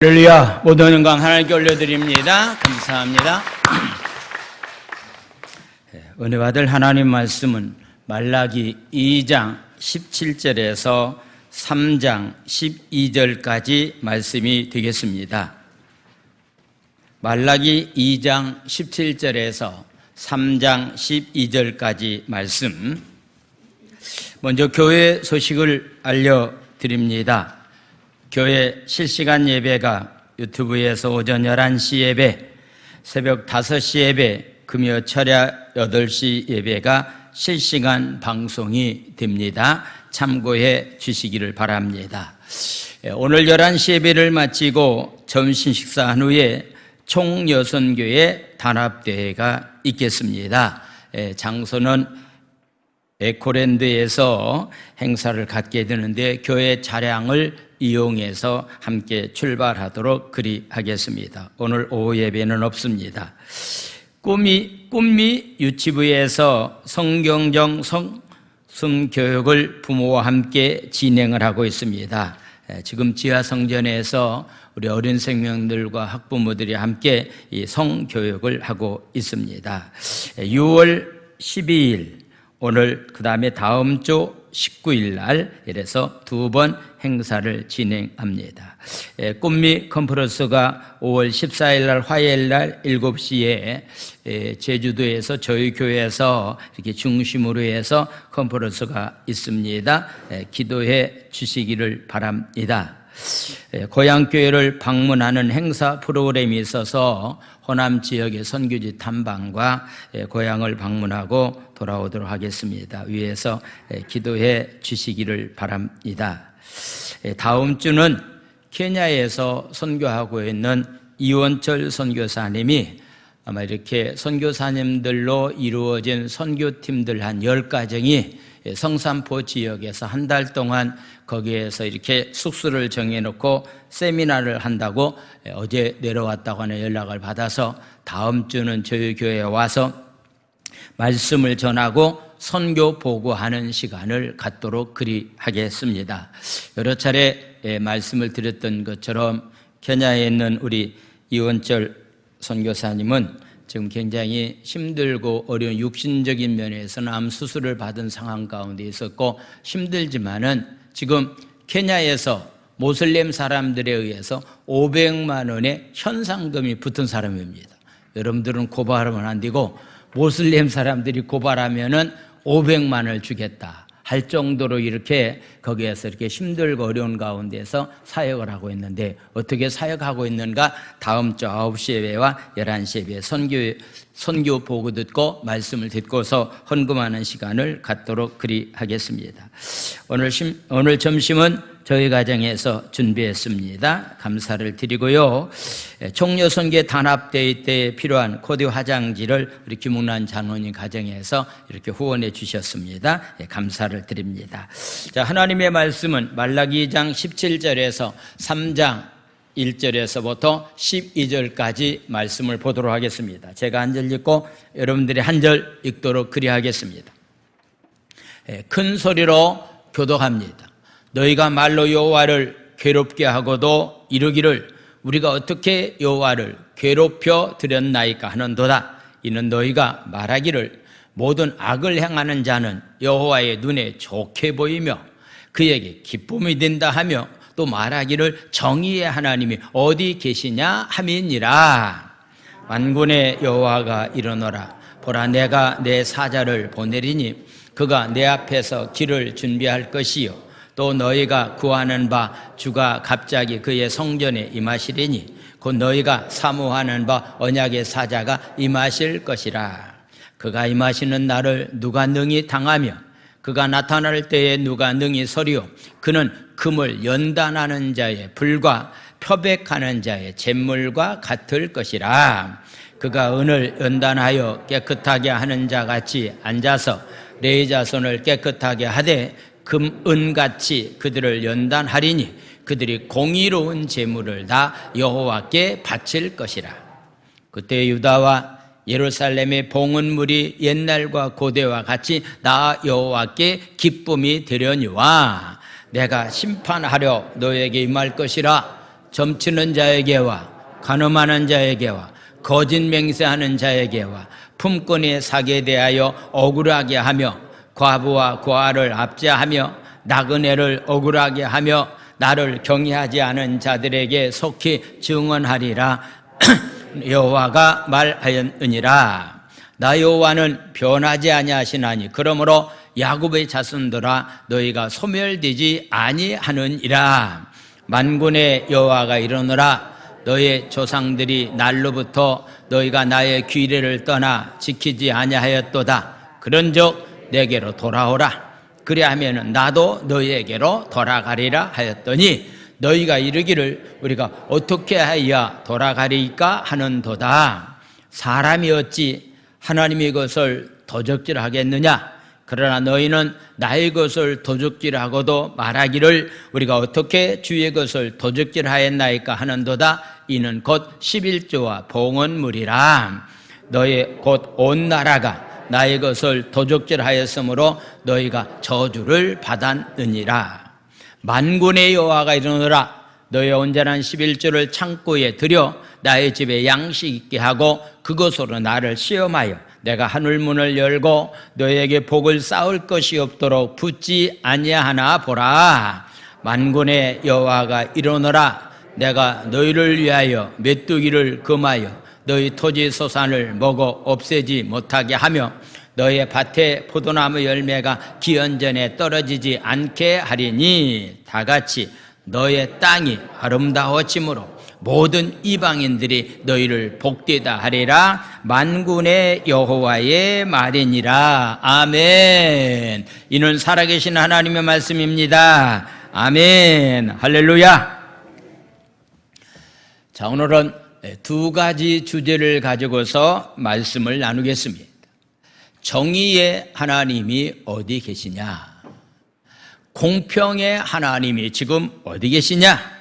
할렐루야. 모든 영광 하나님께 올려드립니다. 감사합니다. 은혜 받을 하나님 말씀은 말라기 2장 17절에서 3장 12절까지 말씀이 되겠습니다. 말라기 2장 17절에서 3장 12절까지 말씀. 먼저 교회 소식을 알려드립니다. 교회 실시간 예배가 유튜브에서 오전 11시 예배, 새벽 5시 예배, 금요 철야 8시 예배가 실시간 방송이 됩니다. 참고해 주시기를 바랍니다. 오늘 11시 예배를 마치고 점심 식사한 후에 총여선교회 단합대회가 있겠습니다. 장소는 에코랜드에서 행사를 갖게 되는데 교회 차량을 이용해서 함께 출발하도록 그리하겠습니다. 오늘 오후 예배는 없습니다. 꿈미 유치부에서 성경정 성교육을 부모와 함께 진행을 하고 있습니다. 지금 지하성전에서 우리 어린 생명들과 학부모들이 함께 이 성교육을 하고 있습니다. 6월 12일 오늘 그 다음에 다음 주 19일 날 이래서 2번 행사를 진행합니다. 꿈미 컨퍼런스가 5월 14일 날 화요일 날 7시에 제주도에서 저희 교회에서 이렇게 중심으로 해서 컨퍼런스가 있습니다. 기도해 주시기를 바랍니다. 고향교회를 방문하는 행사 프로그램이 있어서 호남 지역의 선교지 탐방과 고향을 방문하고 돌아오도록 하겠습니다. 위에서 기도해 주시기를 바랍니다. 다음 주는 케냐에서 선교하고 있는 이원철 선교사님이 아마 이렇게 선교사님들로 이루어진 선교팀들 한 10가정이 성산포 지역에서 한 달 동안 거기에서 이렇게 숙소를 정해놓고 세미나를 한다고 어제 내려왔다고 하는 연락을 받아서 다음 주는 저희 교회에 와서 말씀을 전하고 선교 보고하는 시간을 갖도록 그리하겠습니다. 여러 차례 말씀을 드렸던 것처럼 케냐에 있는 우리 이원철 선교사님은 지금 굉장히 힘들고 어려운 육신적인 면에서는 암 수술을 받은 상황 가운데 있었고 힘들지만은 지금 케냐에서 모슬렘 사람들에 의해서 500만 원의 현상금이 붙은 사람입니다. 여러분들은 고발하면 안 되고 모슬렘 사람들이 고발하면은 500만 원을 주겠다 할 정도로 이렇게 거기에서 이렇게 힘들고 어려운 가운데서 사역을 하고 있는데 어떻게 사역하고 있는가 다음 주 9시 예배와 11시 예배 선교 보고 듣고 말씀을 듣고서 헌금하는 시간을 갖도록 그리하겠습니다. 오늘 점심은 저희 가정에서 준비했습니다. 감사를 드리고요. 총여선교 단합대회 때 필요한 코디 화장지를 우리 김웅란 장로님 가정에서 이렇게 후원해 주셨습니다. 감사를 드립니다. 자, 하나님의 말씀은 말라기 2장 17절에서 3장 1절에서부터 12절까지 말씀을 보도록 하겠습니다. 제가 한 절 읽고 여러분들이 한 절 읽도록 그리하겠습니다. 큰 소리로 교독합니다. 너희가 말로 여호와를 괴롭게 하고도 이르기를 우리가 어떻게 여호와를 괴롭혀 드렸나이까 하는도다. 이는 너희가 말하기를 모든 악을 행하는 자는 여호와의 눈에 좋게 보이며 그에게 기쁨이 된다 하며 또 말하기를 정의의 하나님이 어디 계시냐 함이니라. 만군의 여호와가 이르노라. 보라 내가 내 사자를 보내리니 그가 내 앞에서 길을 준비할 것이요 또 너희가 구하는 바 주가 갑자기 그의 성전에 임하시리니 곧 너희가 사모하는 바 언약의 사자가 임하실 것이라. 그가 임하시는 날을 누가 능히 당하며 그가 나타날 때에 누가 능히 서리요 그는 금을 연단하는 자의 불과 표백하는 자의 잿물과 같을 것이라. 그가 은을 연단하여 깨끗하게 하는 자같이 앉아서 네 자손을 깨끗하게 하되 금은같이 그들을 연단하리니 그들이 공의로운 제물을 다 여호와께 바칠 것이라. 그때 유다와 예루살렘의 봉헌물이 옛날과 고대와 같이 나 여호와께 기쁨이 되려니와 내가 심판하려 너에게 임할 것이라. 점치는 자에게와 간음하는 자에게와 거짓 맹세하는 자에게와 품꾼이 사기에 대하여 억울하게 하며 과부와 고아를 압제하며 나그네를 억울하게 하며 나를 경외하지 않은 자들에게 속히 증언하리라. 여호와가 말하였느니라. 나 여호와는 변하지 아니하시나니 그러므로 야곱의 자손들아 너희가 소멸되지 아니하느니라. 만군의 여호와가 이르노라. 너의 조상들이 날로부터 너희가 나의 규례를 떠나 지키지 아니하였도다. 그런즉 내게로 돌아오라. 그리하면 나도 너희에게로 돌아가리라 하였더니 너희가 이르기를 우리가 어떻게 하여야 돌아가리까 하는도다. 사람이 어찌 하나님의 것을 도적질하겠느냐? 그러나 너희는 나의 것을 도적질하고도 말하기를 우리가 어떻게 주의 것을 도적질하였나이까 하는도다. 이는 곧 11조와 봉헌물이라. 너희 곧 온 나라가 나의 것을 도적질하였으므로 너희가 저주를 받았느니라. 만군의 여호와가 이르노라. 너희 온전한 11조를 창고에 들여 나의 집에 양식 있게 하고 그것으로 나를 시험하여 내가 하늘문을 열고 너희에게 복을 쌓을 것이 없도록 붙지 아니하나 보라. 만군의 여호와가 이르노라. 내가 너희를 위하여 메뚜기를 금하여 너희 토지 소산을 먹어 없애지 못하게 하며 너희의 밭에 포도나무 열매가 기원전에 떨어지지 않게 하리니 다같이 너의 땅이 아름다워짐으로 모든 이방인들이 너희를 복되다 하리라. 만군의 여호와의 말이니라. 아멘. 이는 살아계신 하나님의 말씀입니다. 아멘. 할렐루야. 자, 오늘은 두 가지 주제를 가지고서 말씀을 나누겠습니다. 정의의 하나님이 어디 계시냐? 공평의 하나님이 지금 어디 계시냐?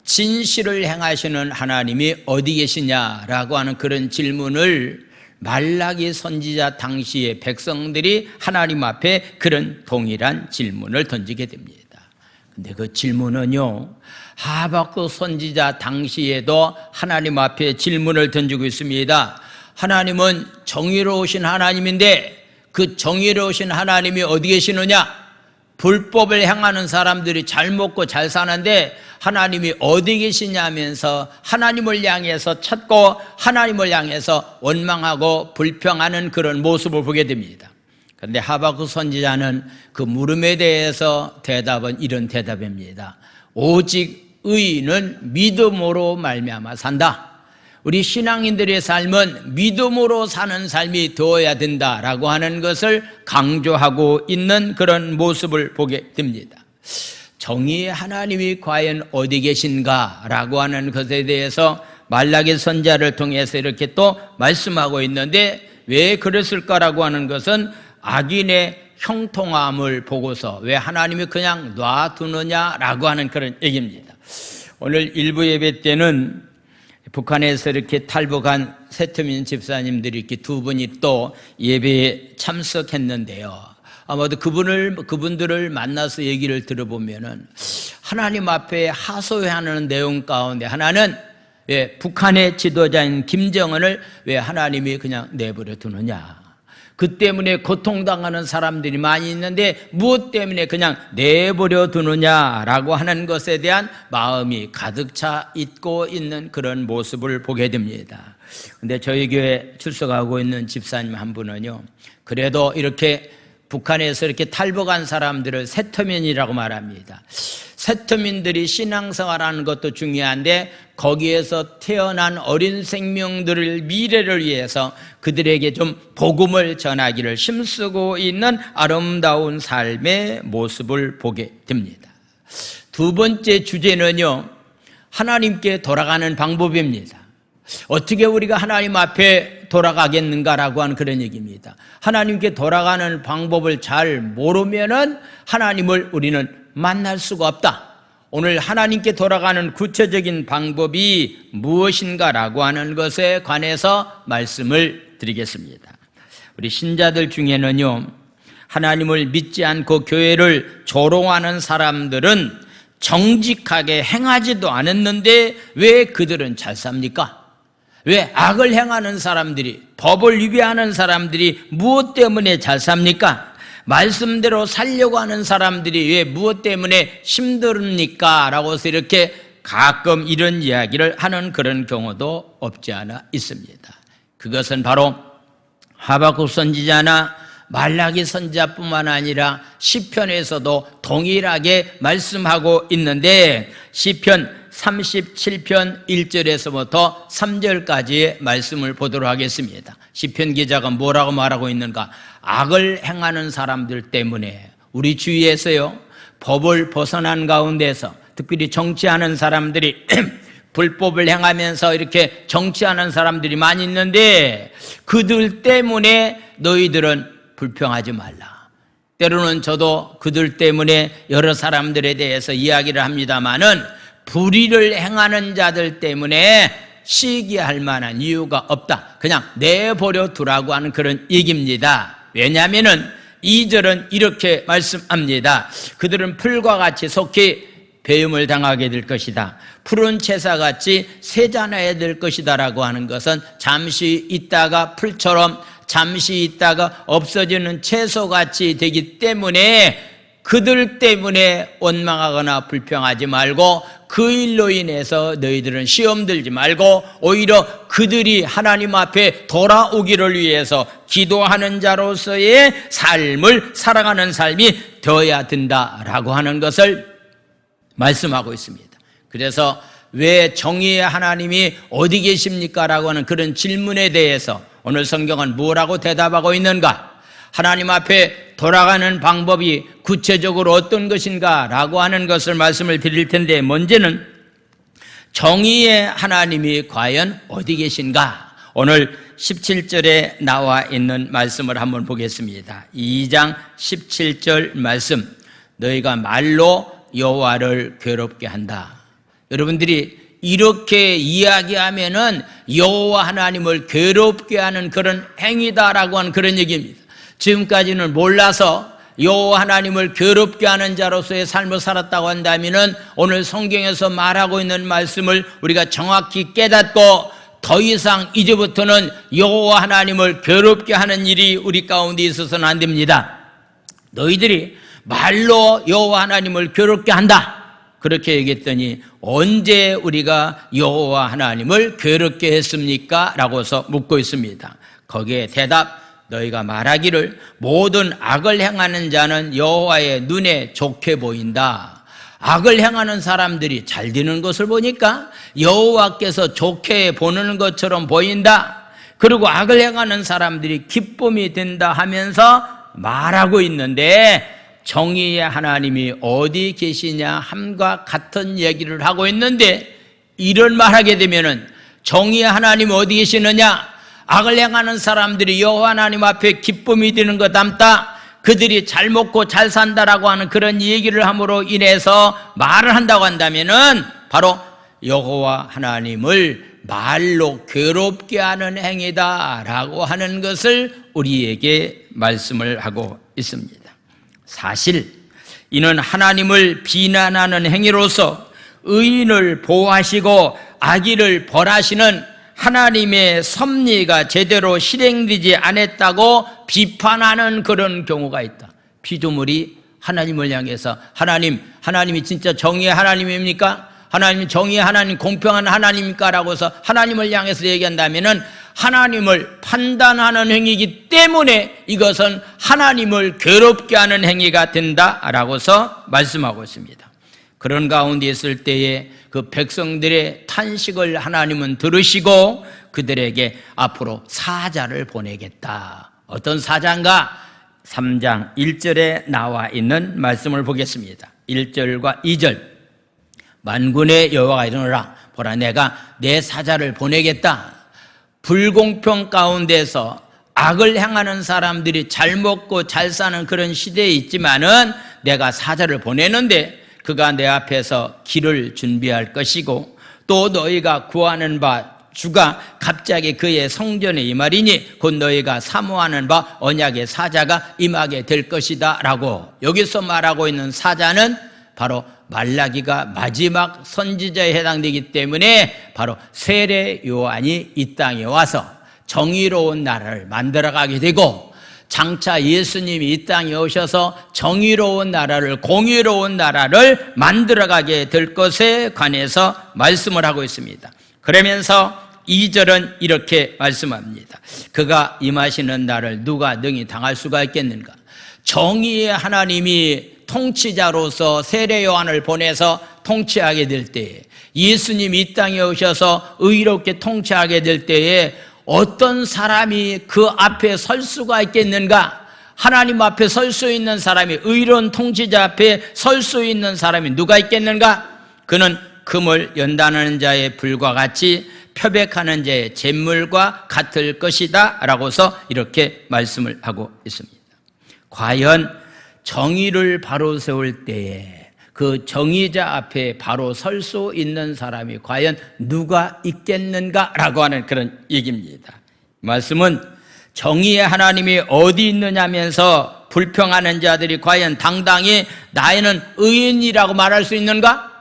진실을 행하시는 하나님이 어디 계시냐라고 하는 그런 질문을 말라기 선지자 당시의 백성들이 하나님 앞에 그런 동일한 질문을 던지게 됩니다. 근데 그 질문은요, 하박국 선지자 당시에도 하나님 앞에 질문을 던지고 있습니다. 하나님은 정의로우신 하나님인데 그 정의로우신 하나님이 어디 계시느냐? 불법을 행하는 사람들이 잘 먹고 잘 사는데 하나님이 어디 계시냐면서 하나님을 향해서 찾고 하나님을 향해서 원망하고 불평하는 그런 모습을 보게 됩니다. 그런데 하박국 선지자는 그 물음에 대해서 대답은 이런 대답입니다. 오직 의인은 믿음으로 말미암아 산다. 우리 신앙인들의 삶은 믿음으로 사는 삶이 되어야 된다라고 하는 것을 강조하고 있는 그런 모습을 보게 됩니다. 정의의 하나님이 과연 어디 계신가라고 하는 것에 대해서 말라기 선지자를 통해서 이렇게 또 말씀하고 있는데 왜 그랬을까라고 하는 것은 악인의 형통함을 보고서 왜 하나님이 그냥 놔두느냐라고 하는 그런 얘기입니다. 오늘 일부 예배 때는 북한에서 이렇게 탈북한 세터민 집사님들이 이렇게 두 분이 또 예배에 참석했는데요. 아마도 그분들을 만나서 얘기를 들어보면은 하나님 앞에 하소연하는 내용 가운데 하나는 왜 북한의 지도자인 김정은을 왜 하나님이 그냥 내버려 두느냐. 그 때문에 고통당하는 사람들이 많이 있는데 무엇 때문에 그냥 내버려 두느냐라고 하는 것에 대한 마음이 가득 차 있고 있는 그런 모습을 보게 됩니다. 근데 저희 교회 출석하고 있는 집사님 한 분은요, 그래도 이렇게 북한에서 이렇게 탈북한 사람들을 세터민이라고 말합니다. 세터민들이 신앙생활하는 것도 중요한데 거기에서 태어난 어린 생명들을 미래를 위해서 그들에게 좀 복음을 전하기를 힘쓰고 있는 아름다운 삶의 모습을 보게 됩니다. 두 번째 주제는요, 하나님께 돌아가는 방법입니다. 어떻게 우리가 하나님 앞에 돌아가겠는가라고 하는 그런 얘기입니다. 하나님께 돌아가는 방법을 잘 모르면은 하나님을 우리는 만날 수가 없다. 오늘 하나님께 돌아가는 구체적인 방법이 무엇인가라고 하는 것에 관해서 말씀을 드리겠습니다. 우리 신자들 중에는요, 하나님을 믿지 않고 교회를 조롱하는 사람들은 정직하게 행하지도 않았는데 왜 그들은 잘 삽니까? 왜 악을 행하는 사람들이, 법을 위배하는 사람들이 무엇 때문에 잘 삽니까? 말씀대로 살려고 하는 사람들이 왜 무엇 때문에 힘듭니까? 라고 해서 이렇게 가끔 이런 이야기를 하는 그런 경우도 없지 않아 있습니다. 그것은 바로 하박국 선지자나 말라기 선지자뿐만 아니라 시편에서도 동일하게 말씀하고 있는데, 시편 37편 1절에서부터 3절까지의 말씀을 보도록 하겠습니다. 시편 기자가 뭐라고 말하고 있는가? 악을 행하는 사람들 때문에 우리 주위에서요, 법을 벗어난 가운데서 특별히 정치하는 사람들이 불법을 행하면서 이렇게 정치하는 사람들이 많이 있는데, 그들 때문에 너희들은 불평하지 말라. 때로는 저도 그들 때문에 여러 사람들에 대해서 이야기를 합니다마는, 불의를 행하는 자들 때문에 시기할 만한 이유가 없다. 그냥 내버려 두라고 하는 그런 얘기입니다. 왜냐하면은 2절은 이렇게 말씀합니다. 그들은 풀과 같이 속히 배임을 당하게 될 것이다. 푸른 채사같이 세잔해야 될 것이다 라고 하는 것은 잠시 있다가 풀처럼, 잠시 있다가 없어지는 채소같이 되기 때문에 그들 때문에 원망하거나 불평하지 말고, 그 일로 인해서 너희들은 시험 들지 말고 오히려 그들이 하나님 앞에 돌아오기를 위해서 기도하는 자로서의 삶을 살아가는 삶이 되어야 된다라고 하는 것을 말씀하고 있습니다. 그래서 왜 정의의 하나님이 어디 계십니까? 라고 하는 그런 질문에 대해서 오늘 성경은 뭐라고 대답하고 있는가? 하나님 앞에 돌아가는 방법이 구체적으로 어떤 것인가? 라고 하는 것을 말씀을 드릴 텐데, 먼저는 정의의 하나님이 과연 어디 계신가? 오늘 17절에 나와 있는 말씀을 한번 보겠습니다. 2장 17절 말씀. 너희가 말로 여호와를 괴롭게 한다. 여러분들이 이렇게 이야기하면은 여호와 하나님을 괴롭게 하는 그런 행위다라고 하는 그런 얘기입니다. 지금까지는 몰라서 여호와 하나님을 괴롭게 하는 자로서의 삶을 살았다고 한다면은, 오늘 성경에서 말하고 있는 말씀을 우리가 정확히 깨닫고 더 이상 이제부터는 여호와 하나님을 괴롭게 하는 일이 우리 가운데 있어서는 안 됩니다. 너희들이 말로 여호와 하나님을 괴롭게 한다, 그렇게 얘기했더니 언제 우리가 여호와 하나님을 괴롭게 했습니까? 라고서 묻고 있습니다. 거기에 대답, 너희가 말하기를 모든 악을 행하는 자는 여호와의 눈에 좋게 보인다. 악을 행하는 사람들이 잘 되는 것을 보니까 여호와께서 좋게 보는 것처럼 보인다. 그리고 악을 행하는 사람들이 기쁨이 된다 하면서 말하고 있는데, 정의의 하나님이 어디 계시냐 함과 같은 얘기를 하고 있는데, 이런 말하게 되면은 정의의 하나님 어디 계시느냐? 악을 행하는 사람들이 여호와 하나님 앞에 기쁨이 되는 것 닮다, 그들이 잘 먹고 잘 산다라고 하는 그런 얘기를 함으로 인해서 말을 한다고 한다면은 바로 여호와 하나님을 말로 괴롭게 하는 행위다라고 하는 것을 우리에게 말씀을 하고 있습니다. 사실 이는 하나님을 비난하는 행위로서 의인을 보호하시고 악의를 벌하시는 하나님의 섭리가 제대로 실행되지 않았다고 비판하는 그런 경우가 있다. 피조물이 하나님을 향해서 하나님이 진짜 정의의 하나님입니까? 하나님 정의의 하나님, 공평한 하나님입니까? 라고 해서 하나님을 향해서 얘기한다면은 하나님을 판단하는 행위이기 때문에 이것은 하나님을 괴롭게 하는 행위가 된다라고서 말씀하고 있습니다. 그런 가운데 있을 때에 그 백성들의 탄식을 하나님은 들으시고 그들에게 앞으로 사자를 보내겠다. 어떤 사자인가? 3장 1절에 나와 있는 말씀을 보겠습니다. 1절과 2절. 만군의 여호와가 이르노라, 보라 내가 내 사자를 보내겠다. 불공평 가운데서 악을 행하는 사람들이 잘 먹고 잘 사는 그런 시대에 있지만은 내가 사자를 보내는데 그가 내 앞에서 길을 준비할 것이고, 또 너희가 구하는 바 주가 갑자기 그의 성전에 임하리니 곧 너희가 사모하는 바 언약의 사자가 임하게 될 것이다 라고, 여기서 말하고 있는 사자는 바로 말라기가 마지막 선지자에 해당되기 때문에 바로 세례 요한이 이 땅에 와서 정의로운 나라를 만들어가게 되고, 장차 예수님이 이 땅에 오셔서 정의로운 나라를, 공의로운 나라를 만들어가게 될 것에 관해서 말씀을 하고 있습니다. 그러면서 2절은 이렇게 말씀합니다. 그가 임하시는 날을 누가 능히 당할 수가 있겠는가? 정의의 하나님이 통치자로서 세례 요한을 보내서 통치하게 될 때에, 예수님이 이 땅에 오셔서 의롭게 통치하게 될 때에 어떤 사람이 그 앞에 설 수가 있겠는가? 하나님 앞에 설 수 있는 사람이, 의로운 통치자 앞에 설 수 있는 사람이 누가 있겠는가? 그는 금을 연단하는 자의 불과 같이 표백하는 자의 잿물과 같을 것이다 라고서 이렇게 말씀을 하고 있습니다. 과연 정의를 바로 세울 때에 그 정의자 앞에 바로 설 수 있는 사람이 과연 누가 있겠는가라고 하는 그런 얘기입니다. 말씀은 정의의 하나님이 어디 있느냐면서 불평하는 자들이 과연 당당히 나는 의인이라고 말할 수 있는가?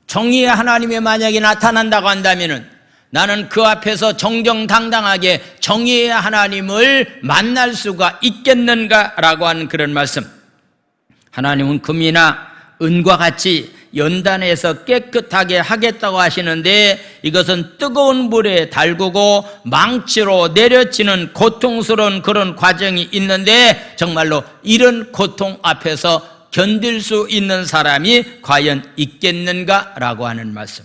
정의의 하나님이 만약에 나타난다고 한다면은 나는 그 앞에서 정정당당하게 정의의 하나님을 만날 수가 있겠는가라고 하는 그런 말씀. 하나님은 금이나 은과 같이 연단해서 깨끗하게 하겠다고 하시는데, 이것은 뜨거운 불에 달구고 망치로 내려치는 고통스러운 그런 과정이 있는데, 정말로 이런 고통 앞에서 견딜 수 있는 사람이 과연 있겠는가라고 하는 말씀.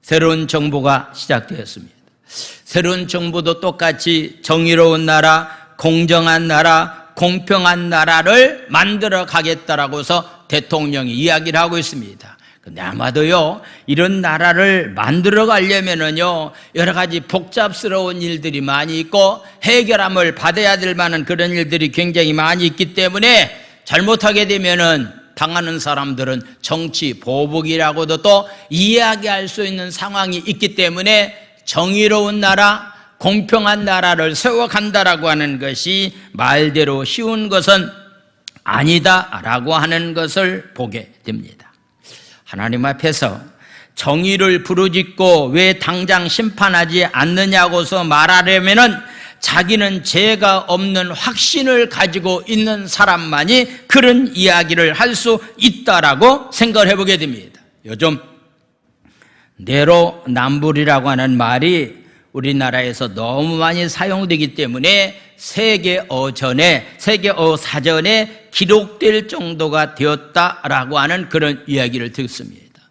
새로운 정부가 시작되었습니다. 새로운 정부도 똑같이 정의로운 나라, 공정한 나라, 공평한 나라를 만들어 가겠다라고서 대통령이 이야기를 하고 있습니다. 근데 아마도요, 이런 나라를 만들어 가려면은요, 여러 가지 복잡스러운 일들이 많이 있고 해결함을 받아야 될 만한 그런 일들이 굉장히 많이 있기 때문에, 잘못하게 되면은 당하는 사람들은 정치 보복이라고도 또 이야기할 수 있는 상황이 있기 때문에, 정의로운 나라, 공평한 나라를 세워간다라고 하는 것이 말대로 쉬운 것은 아니다라고 하는 것을 보게 됩니다. 하나님 앞에서 정의를 부르짖고 왜 당장 심판하지 않느냐고서 말하려면은 자기는 죄가 없는 확신을 가지고 있는 사람만이 그런 이야기를 할 수 있다라고 생각을 해보게 됩니다. 요즘 내로남불이라고 하는 말이 우리나라에서 너무 많이 사용되기 때문에 세계어 사전에 기록될 정도가 되었다라고 하는 그런 이야기를 듣습니다.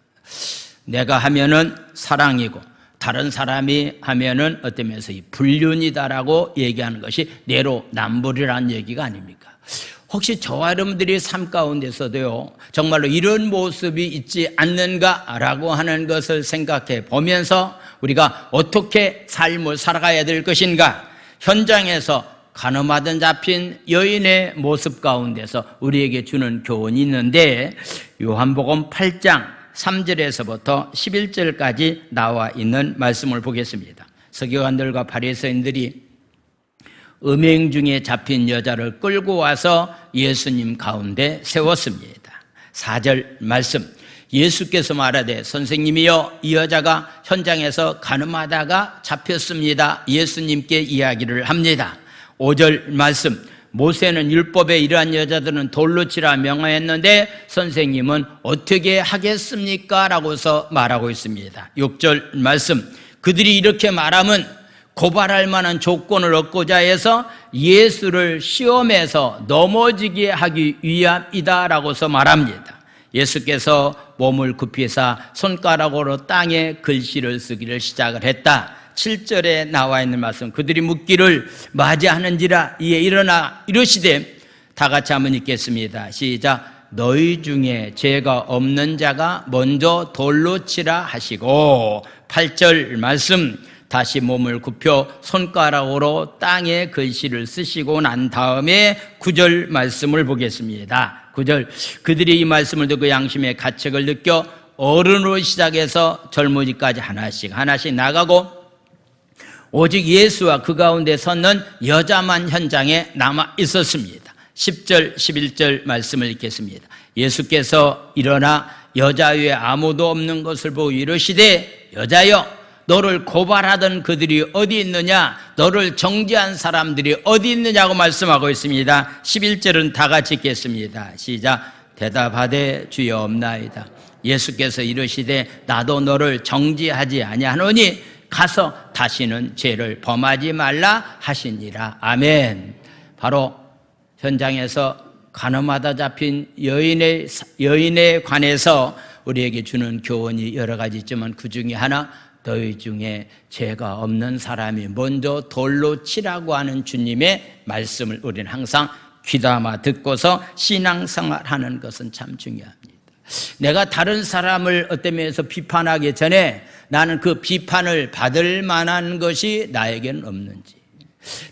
내가 하면은 사랑이고 다른 사람이 하면은 어떤 면에서 불륜이다라고 얘기하는 것이 내로남불이라는 얘기가 아닙니까? 혹시 저와 여러분들이 삶 가운데서도요, 정말로 이런 모습이 있지 않는가라고 하는 것을 생각해 보면서 우리가 어떻게 삶을 살아가야 될 것인가, 현장에서 가늠하던 잡힌 여인의 모습 가운데서 우리에게 주는 교훈이 있는데, 요한복음 8장 3절에서부터 11절까지 나와 있는 말씀을 보겠습니다. 서기관들과 바리새인들이 음행 중에 잡힌 여자를 끌고 와서 예수님 가운데 세웠습니다. 4절 말씀, 예수께서 말하되 선생님이여, 이 여자가 현장에서 가늠하다가 잡혔습니다. 예수님께 이야기를 합니다. 5절 말씀, 모세는 율법에 이러한 여자들은 돌로 치라 명하였는데 선생님은 어떻게 하겠습니까? 라고서 말하고 있습니다. 6절 말씀, 그들이 이렇게 말하면 고발할 만한 조건을 얻고자 해서 예수를 시험해서 넘어지게 하기 위함이다 라고서 말합니다. 예수께서 몸을 굽히사 손가락으로 땅에 글씨를 쓰기를 시작을 했다. 7절에 나와 있는 말씀, 그들이 묻기를 맞이하는지라 이에 일어나 이르시되, 다 같이 한번 읽겠습니다. 시작. 너희 중에 죄가 없는 자가 먼저 돌로 치라 하시고, 8절 말씀, 다시 몸을 굽혀 손가락으로 땅에 글씨를 쓰시고 난 다음에 9절 말씀을 보겠습니다. 9절, 그들이 이 말씀을 듣고 양심의 가책을 느껴 어른으로 시작해서 젊은이까지 하나씩 나가고, 오직 예수와 그 가운데 섰는 여자만 현장에 남아 있었습니다. 10절, 11절 말씀을 읽겠습니다. 예수께서 일어나 여자 위에 아무도 없는 것을 보고 이르시되 여자여 너를 고발하던 그들이 어디 있느냐, 너를 정죄한 사람들이 어디 있느냐고 말씀하고 있습니다. 11절은 다 같이 읽겠습니다. 시작. 대답하되 주여 없나이다. 예수께서 이르시되 나도 너를 정죄하지 아니하노니 가서 다시는 죄를 범하지 말라 하시니라. 아멘. 바로 현장에서 간음하다 잡힌 여인에 관해서 우리에게 주는 교훈이 여러 가지 있지만 그 중에 하나, 너희 중에 죄가 없는 사람이 먼저 돌로 치라고 하는 주님의 말씀을 우리는 항상 귀담아 듣고서 신앙생활하는 것은 참 중요합니다. 내가 다른 사람을 어떤 면에서 비판하기 전에 나는 그 비판을 받을 만한 것이 나에게는 없는지,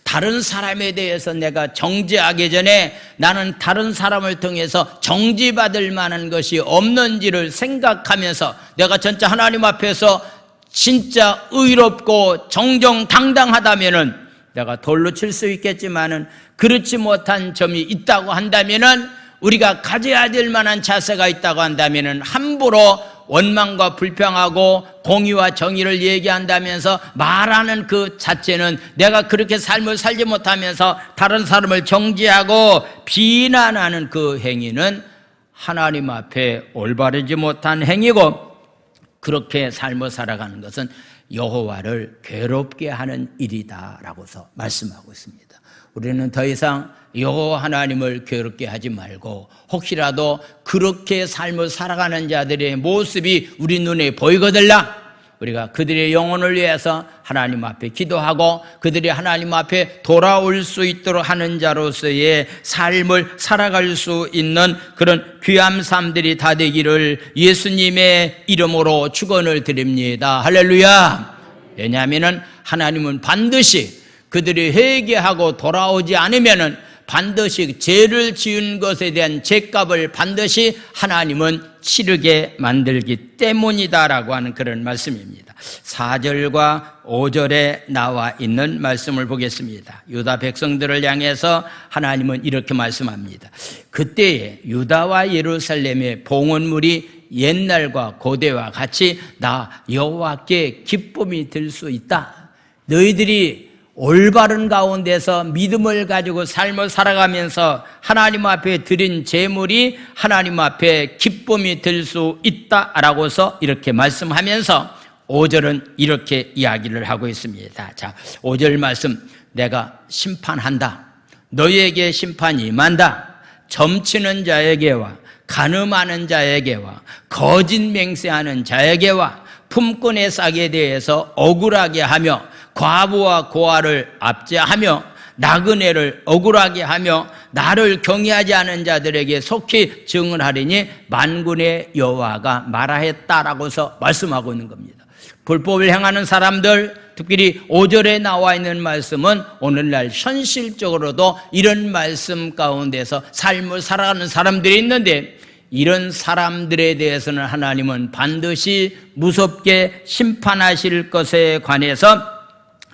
다른 사람에 대해서 내가 정죄하기 전에 나는 다른 사람을 통해서 정죄받을 만한 것이 없는지를 생각하면서 내가 진짜 하나님 앞에서 진짜 의롭고 정정당당하다면은 내가 돌로 칠 수 있겠지만은 그렇지 못한 점이 있다고 한다면은, 우리가 가져야 될 만한 자세가 있다고 한다면은 함부로 원망과 불평하고 공의와 정의를 얘기한다면서 말하는 그 자체는 내가 그렇게 삶을 살지 못하면서 다른 사람을 정죄하고 비난하는 그 행위는 하나님 앞에 올바르지 못한 행위고, 그렇게 삶을 살아가는 것은 여호와를 괴롭게 하는 일이다라고서 말씀하고 있습니다. 우리는 더 이상 여호와 하나님을 괴롭게 하지 말고, 혹시라도 그렇게 삶을 살아가는 자들의 모습이 우리 눈에 보이거들라 우리가 그들의 영혼을 위해서 하나님 앞에 기도하고 그들이 하나님 앞에 돌아올 수 있도록 하는 자로서의 삶을 살아갈 수 있는 그런 귀한 삶들이 다 되기를 예수님의 이름으로 축원을 드립니다. 할렐루야. 왜냐하면 하나님은 반드시 그들이 회개하고 돌아오지 않으면은 반드시 죄를 지은 것에 대한 죄값을 반드시 하나님은 치르게 만들기 때문이다라고 하는 그런 말씀입니다. 4절과 5절에 나와 있는 말씀을 보겠습니다. 유다 백성들을 향해서 하나님은 이렇게 말씀합니다. 그때에 유다와 예루살렘의 봉헌물이 옛날과 고대와 같이 나 여호와께 기쁨이 들 수 있다. 너희들이 올바른 가운데서 믿음을 가지고 삶을 살아가면서 하나님 앞에 드린 제물이 하나님 앞에 기쁨이 들 수 있다라고서 이렇게 말씀하면서 5절은 이렇게 이야기를 하고 있습니다. 자, 5절 말씀. 내가 심판한다. 너희에게 심판이 임한다. 점치는 자에게와 간음하는 자에게와 거짓 맹세하는 자에게와 품꾼의 싹에 대해서 억울하게 하며 과부와 고아를 압제하며 나그네를 억울하게 하며 나를 경외하지 않은 자들에게 속히 증언하리니 만군의 여호와가 말하였다라고서 말씀하고 있는 겁니다. 불법을 행하는 사람들, 특별히 5절에 나와 있는 말씀은 오늘날 현실적으로도 이런 말씀 가운데서 삶을 살아가는 사람들이 있는데, 이런 사람들에 대해서는 하나님은 반드시 무섭게 심판하실 것에 관해서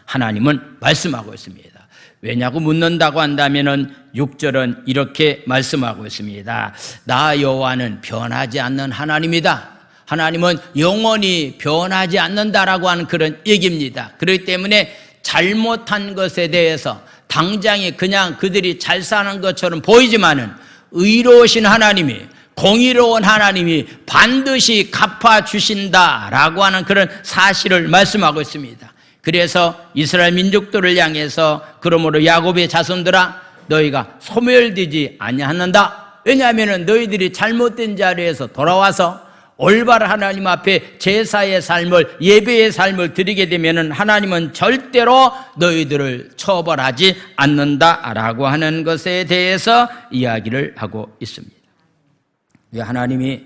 하나님은 말씀하고 있습니다. 왜냐고 묻는다고 한다면은 6절은 이렇게 말씀하고 있습니다. 나 여호와는 변하지 않는 하나님이다. 하나님은 영원히 변하지 않는다라고 하는 그런 얘기입니다. 그렇기 때문에 잘못한 것에 대해서 당장에 그냥 그들이 잘 사는 것처럼 보이지만은 의로우신 하나님이, 공의로운 하나님이 반드시 갚아주신다라고 하는 그런 사실을 말씀하고 있습니다. 그래서 이스라엘 민족들을 향해서 그러므로 야곱의 자손들아 너희가 소멸되지 아니하는다. 왜냐하면 너희들이 잘못된 자리에서 돌아와서 올바른 하나님 앞에 제사의 삶을, 예배의 삶을 드리게 되면 하나님은 절대로 너희들을 처벌하지 않는다라고 하는 것에 대해서 이야기를 하고 있습니다. 왜 하나님이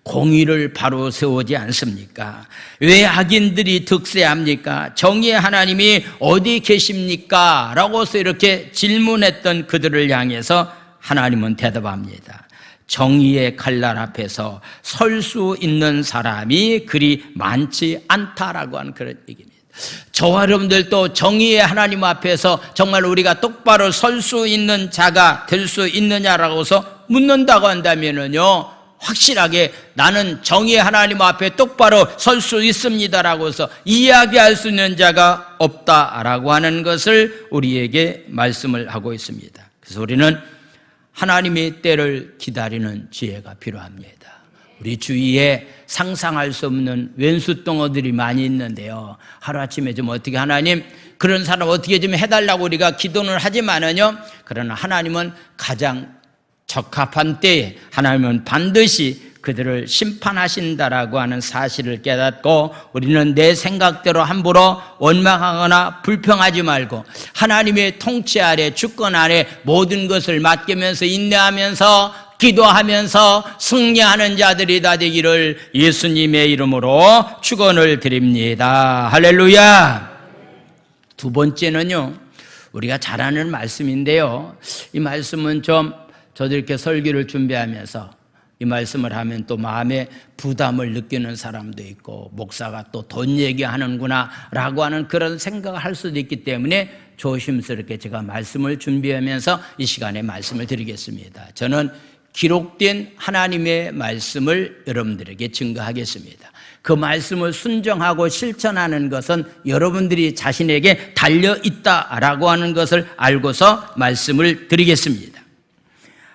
공의를 바로 세우지 않습니까? 왜 악인들이 득세합니까? 정의의 하나님이 어디 계십니까? 라고서 이렇게 질문했던 그들을 향해서 하나님은 대답합니다. 정의의 칼날 앞에서 설 수 있는 사람이 그리 많지 않다라고 하는 그런 얘기입니다. 저와 여러분들도 정의의 하나님 앞에서 정말 우리가 똑바로 설 수 있는 자가 될 수 있느냐라고서 묻는다고 한다면은요, 확실하게 나는 정의의 하나님 앞에 똑바로 설 수 있습니다라고서 이야기할 수 있는 자가 없다라고 하는 것을 우리에게 말씀을 하고 있습니다. 그래서 우리는 하나님의 때를 기다리는 지혜가 필요합니다. 우리 주위에 상상할 수 없는 왼수덩어들이 많이 있는데요, 하루아침에 좀 어떻게 하나님 그런 사람 어떻게 좀 해달라고 우리가 기도는 하지만은요, 그러나 하나님은 가장 적합한 때에 하나님은 반드시 그들을 심판하신다라고 하는 사실을 깨닫고, 우리는 내 생각대로 함부로 원망하거나 불평하지 말고 하나님의 통치 아래 주권 아래 모든 것을 맡기면서 인내하면서 기도하면서 승리하는 자들이 다 되기를 예수님의 이름으로 축원을 드립니다. 할렐루야. 두 번째는요, 우리가 잘 아는 말씀인데요, 이 말씀은 저도 이렇게 설교를 준비하면서 이 말씀을 하면 또 마음에 부담을 느끼는 사람도 있고, 목사가 또 돈 얘기하는구나 라고 하는 그런 생각을 할 수도 있기 때문에 조심스럽게 제가 말씀을 준비하면서 이 시간에 말씀을 드리겠습니다. 저는 기록된 하나님의 말씀을 여러분들에게 증거하겠습니다. 그 말씀을 순종하고 실천하는 것은 여러분들이 자신에게 달려있다라고 하는 것을 알고서 말씀을 드리겠습니다.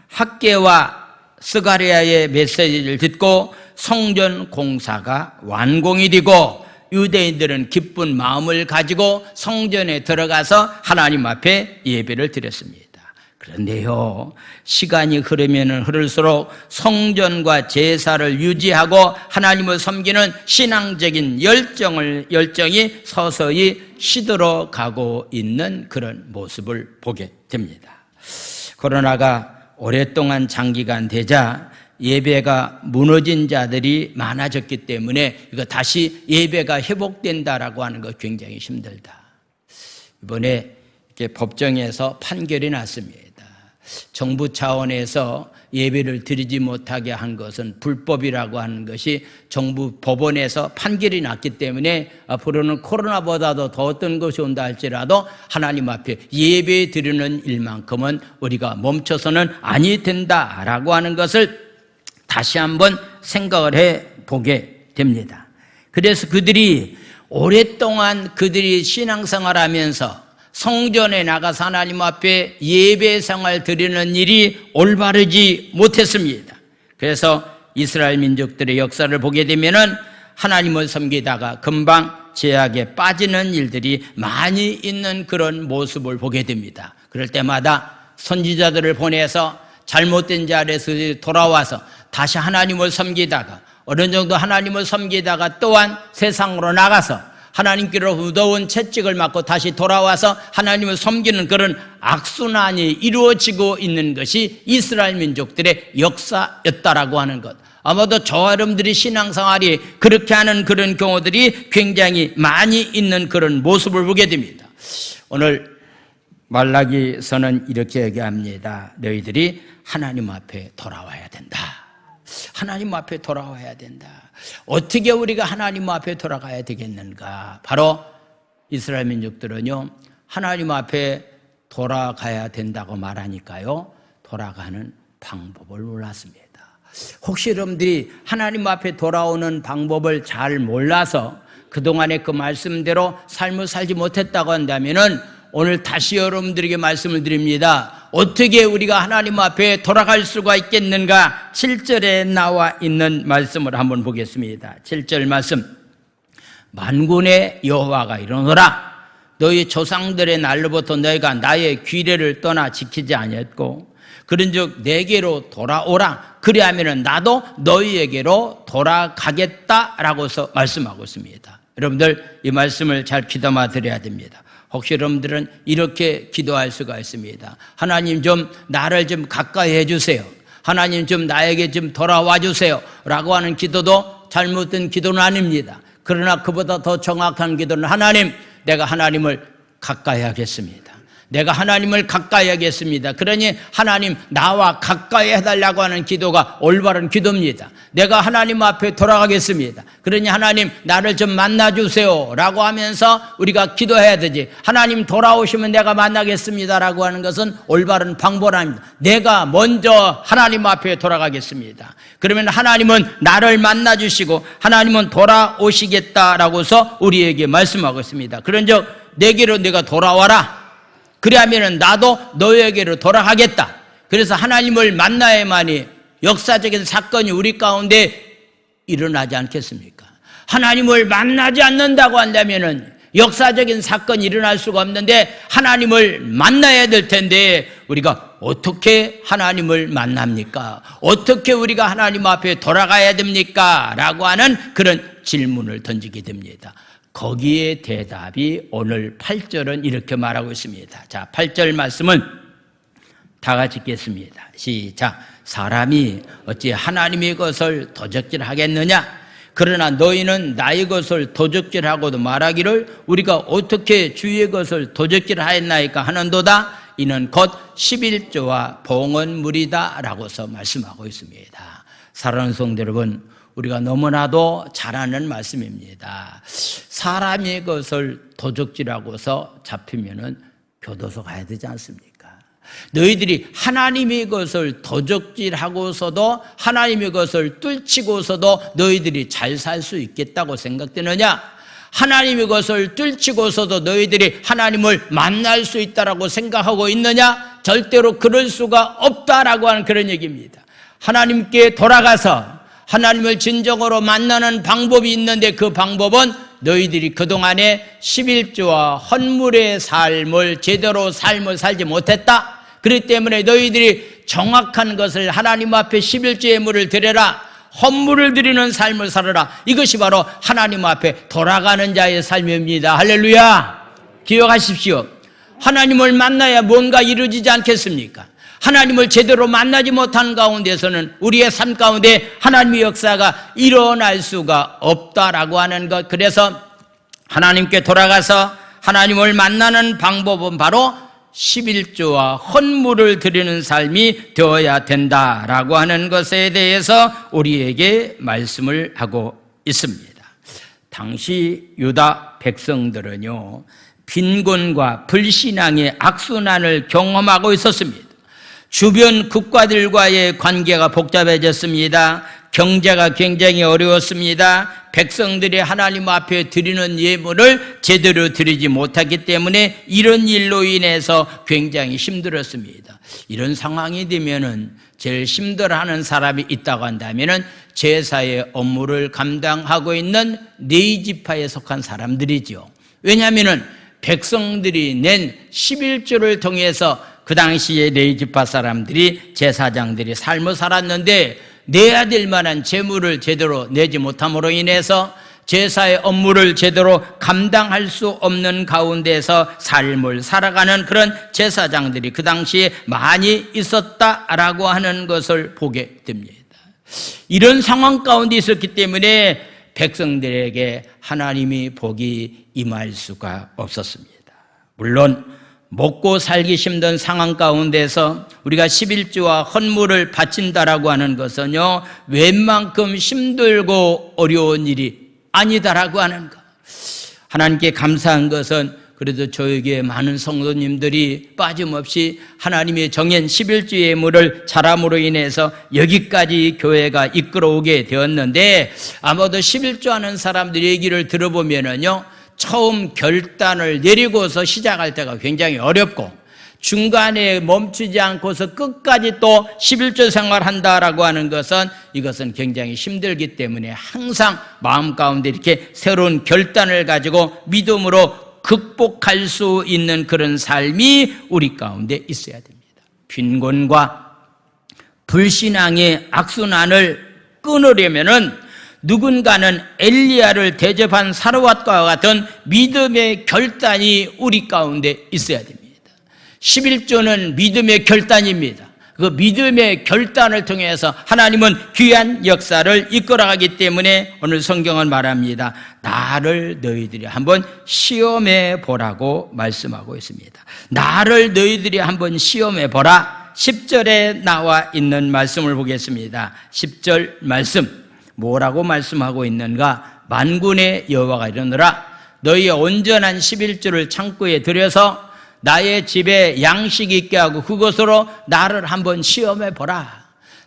학개와 스가랴의 메시지를 듣고 성전 공사가 완공이 되고 유대인들은 기쁜 마음을 가지고 성전에 들어가서 하나님 앞에 예배를 드렸습니다. 그런데요, 시간이 흐르면 흐를수록 성전과 제사를 유지하고 하나님을 섬기는 신앙적인 열정이 서서히 시들어가고 있는 그런 모습을 보게 됩니다. 코로나가 오랫동안 장기간 되자 예배가 무너진 자들이 많아졌기 때문에 이거 다시 예배가 회복된다라고 하는 거 굉장히 힘들다. 이번에 이렇게 법정에서 판결이 났습니다. 정부 차원에서 예배를 드리지 못하게 한 것은 불법이라고 하는 것이 정부 법원에서 판결이 났기 때문에 앞으로는 코로나보다도 더 어떤 것이 온다 할지라도 하나님 앞에 예배 드리는 일만큼은 우리가 멈춰서는 아니 된다라고 하는 것을 다시 한번 생각을 해보게 됩니다. 그래서 그들이 오랫동안 그들이 신앙생활하면서 성전에 나가서 하나님 앞에 예배 생활 드리는 일이 올바르지 못했습니다. 그래서 이스라엘 민족들의 역사를 보게 되면은 하나님을 섬기다가 금방 죄악에 빠지는 일들이 많이 있는 그런 모습을 보게 됩니다. 그럴 때마다 선지자들을 보내서 잘못된 자리에서 돌아와서 다시 하나님을 섬기다가 어느 정도 하나님을 섬기다가 또한 세상으로 나가서 하나님께로 무더운 채찍을 맞고 다시 돌아와서 하나님을 섬기는 그런 악순환이 이루어지고 있는 것이 이스라엘 민족들의 역사였다라고 하는 것. 아마도 저와 여러분들이 신앙생활이 그렇게 하는 그런 경우들이 굉장히 많이 있는 그런 모습을 보게 됩니다. 오늘 말라기서는 이렇게 얘기합니다. 너희들이 하나님 앞에 돌아와야 된다. 하나님 앞에 돌아와야 된다. 어떻게 우리가 하나님 앞에 돌아가야 되겠는가? 바로 이스라엘 민족들은요, 하나님 앞에 돌아가야 된다고 말하니까요, 돌아가는 방법을 몰랐습니다. 혹시 여러분들이 하나님 앞에 돌아오는 방법을 잘 몰라서 그동안의 그 말씀대로 삶을 살지 못했다고 한다면은 오늘 다시 여러분들에게 말씀을 드립니다. 어떻게 우리가 하나님 앞에 돌아갈 수가 있겠는가? 7절에 나와 있는 말씀을 한번 보겠습니다. 7절 말씀. 만군의 여호와가 이르노라. 너희 조상들의 날로부터 너희가 나의 규례를 떠나 지키지 아니했고 그런즉 내게로 돌아오라. 그리하면 나도 너희에게로 돌아가겠다라고서 말씀하고 있습니다. 여러분들 이 말씀을 잘 귀담아 드려야 됩니다. 혹시 여러분들은 이렇게 기도할 수가 있습니다. 하나님 좀 나를 좀 가까이 해주세요. 하나님 좀 나에게 좀 돌아와 주세요 라고 하는 기도도 잘못된 기도는 아닙니다. 그러나 그보다 더 정확한 기도는 하나님, 내가 하나님을 가까이 하겠습니다. 내가 하나님을 가까이 하겠습니다. 그러니 하나님 나와 가까이 해달라고 하는 기도가 올바른 기도입니다. 내가 하나님 앞에 돌아가겠습니다. 그러니 하나님 나를 좀 만나주세요 라고 하면서 우리가 기도해야 되지. 하나님 돌아오시면 내가 만나겠습니다 라고 하는 것은 올바른 방법 아닙니다. 내가 먼저 하나님 앞에 돌아가겠습니다. 그러면 하나님은 나를 만나주시고 하나님은 돌아오시겠다라고서 우리에게 말씀하고 있습니다. 그런즉 내게로 네가 돌아와라. 그리하면 나도 너에게로 돌아가겠다. 그래서 하나님을 만나야만이 역사적인 사건이 우리 가운데 일어나지 않겠습니까? 하나님을 만나지 않는다고 한다면 역사적인 사건이 일어날 수가 없는데 하나님을 만나야 될 텐데 우리가 어떻게 하나님을 만납니까? 어떻게 우리가 하나님 앞에 돌아가야 됩니까? 라고 하는 그런 질문을 던지게 됩니다. 거기에 대답이 오늘 8절은 이렇게 말하고 있습니다. 자, 8절 말씀은 다 같이 읽겠습니다. 시작. 사람이 어찌 하나님의 것을 도적질하겠느냐? 그러나 너희는 나의 것을 도적질하고도 말하기를 우리가 어떻게 주의 것을 도적질하였나이까 하는도다. 이는 곧 11조와 봉헌물이다 라고서 말씀하고 있습니다. 사랑하는 성도 여러분, 우리가 너무나도 잘 아는 말씀입니다. 사람의 것을 도적질하고서 잡히면은 교도소 가야 되지 않습니까? 너희들이 하나님의 것을 도적질하고서도 하나님의 것을 뚫치고서도 너희들이 잘 살 수 있겠다고 생각되느냐? 하나님의 것을 뚫치고서도 너희들이 하나님을 만날 수 있다라고 생각하고 있느냐? 절대로 그럴 수가 없다라고 하는 그런 얘기입니다. 하나님께 돌아가서 하나님을 진정으로 만나는 방법이 있는데 그 방법은 너희들이 그동안에 11조와 헌물의 삶을 제대로 삶을 살지 못했다. 그렇기 때문에 너희들이 정확한 것을 하나님 앞에 11조의 물을 드려라. 헌물을 드리는 삶을 살아라. 이것이 바로 하나님 앞에 돌아가는 자의 삶입니다. 할렐루야. 기억하십시오. 하나님을 만나야 뭔가 이루어지지 않겠습니까? 하나님을 제대로 만나지 못한 가운데서는 우리의 삶 가운데 하나님의 역사가 일어날 수가 없다라고 하는 것. 그래서 하나님께 돌아가서 하나님을 만나는 방법은 바로 11조와 헌물을 드리는 삶이 되어야 된다라고 하는 것에 대해서 우리에게 말씀을 하고 있습니다. 당시 유다 백성들은요, 빈곤과 불신앙의 악순환을 경험하고 있었습니다. 주변 국가들과의 관계가 복잡해졌습니다. 경제가 굉장히 어려웠습니다. 백성들이 하나님 앞에 드리는 예물을 제대로 드리지 못했기 때문에 이런 일로 인해서 굉장히 힘들었습니다. 이런 상황이 되면은 제일 힘들어하는 사람이 있다고 한다면은 제사의 업무를 감당하고 있는 레위지파에 속한 사람들이죠. 왜냐하면은 백성들이 낸 11조를 통해서 그 당시에 레위지파 사람들이 제사장들이 삶을 살았는데 내야 될 만한 재물을 제대로 내지 못함으로 인해서 제사의 업무를 제대로 감당할 수 없는 가운데서 삶을 살아가는 그런 제사장들이 그 당시에 많이 있었다라고 하는 것을 보게 됩니다. 이런 상황 가운데 있었기 때문에 백성들에게 하나님의 복이 임할 수가 없었습니다. 물론 먹고 살기 힘든 상황 가운데서 우리가 11조와 헌물을 바친다라고 하는 것은요, 웬만큼 힘들고 어려운 일이 아니다라고 하는 것. 하나님께 감사한 것은 그래도 저에게 많은 성도님들이 빠짐없이 하나님의 정한 11조의 예물을 잘함으로 인해서 여기까지 교회가 이끌어오게 되었는데, 아마도 11조 하는 사람들 얘기를 들어보면은요, 처음 결단을 내리고서 시작할 때가 굉장히 어렵고 중간에 멈추지 않고서 끝까지 또 11조 생활한다라고 하는 것은 이것은 굉장히 힘들기 때문에 항상 마음 가운데 이렇게 새로운 결단을 가지고 믿음으로 극복할 수 있는 그런 삶이 우리 가운데 있어야 됩니다. 빈곤과 불신앙의 악순환을 끊으려면은 누군가는 엘리야를 대접한 사르밧과 같은 믿음의 결단이 우리 가운데 있어야 됩니다. 11조는 믿음의 결단입니다. 그 믿음의 결단을 통해서 하나님은 귀한 역사를 이끌어가기 때문에 오늘 성경은 말합니다. 나를 너희들이 한번 시험해 보라고 말씀하고 있습니다. 나를 너희들이 한번 시험해 보라. 10절에 나와 있는 말씀을 보겠습니다. 10절 말씀 뭐라고 말씀하고 있는가? 만군의 여호와가 이르노라 너희의 온전한 11조를 창고에 들여서 나의 집에 양식 있게 하고 그것으로 나를 한번 시험해 보라.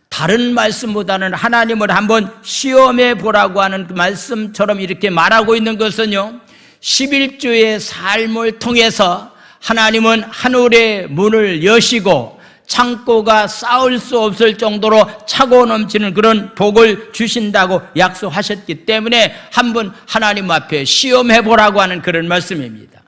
다른 말씀보다는 하나님을 한번 시험해 보라고 하는 그 말씀처럼 이렇게 말하고 있는 것은요, 11조의 삶을 통해서 하나님은 하늘의 문을 여시고 창고가 쌓을 수 없을 정도로 차고 넘치는 그런 복을 주신다고 약속하셨기 때문에 한번 하나님 앞에 시험해 보라고 하는 그런 말씀입니다.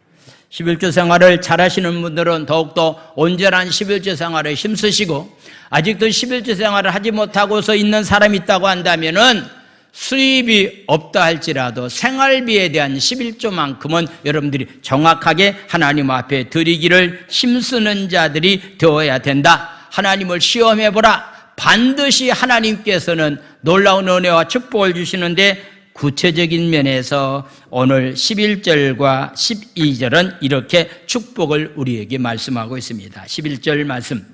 11조 생활을 잘하시는 분들은 더욱더 온전한 11조 생활에 힘쓰시고, 아직도 11조 생활을 하지 못하고서 있는 사람이 있다고 한다면은 수입이 없다 할지라도 생활비에 대한 11조만큼은 여러분들이 정확하게 하나님 앞에 드리기를 힘쓰는 자들이 되어야 된다. 하나님을 시험해보라. 반드시 하나님께서는 놀라운 은혜와 축복을 주시는데, 구체적인 면에서 오늘 11절과 12절은 이렇게 축복을 우리에게 말씀하고 있습니다. 11절 말씀,